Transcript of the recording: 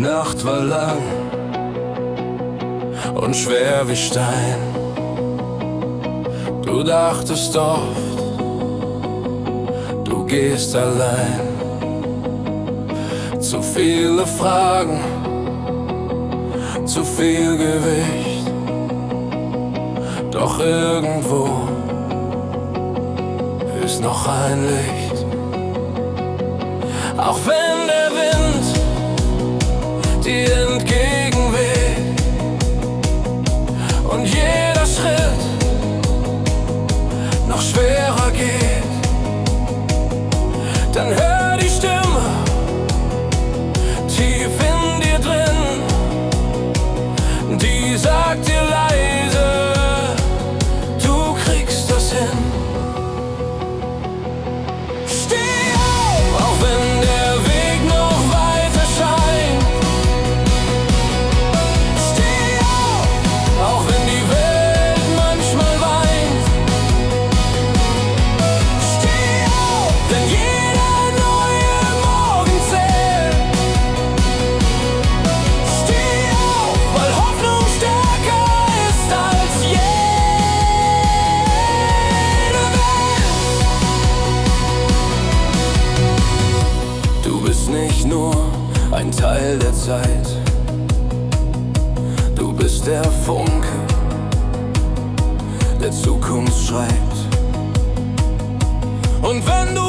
Nacht war lang und schwer wie Stein. Du dachtest oft, du gehst allein. Zu viele Fragen, zu viel Gewicht. Doch irgendwo ist noch ein Licht. Auch wenn der Wind dir entgegenweht und jeder Schritt noch schwerer geht, dann hör die Stimme tief in dir drin, die sagt dir leise, du kriegst das hin. Steh auf, auch wenn der Weg noch weiter scheint. Steh auf, auch wenn die Welt manchmal weint. Steh auf, denn jeder neue Morgen zählt. Steh auf, weil Hoffnung stärker ist als jede Welt. Du bist nicht nur ein Teil der Zeit, du bist der Funke, der Zukunft schreibt. Und wenn du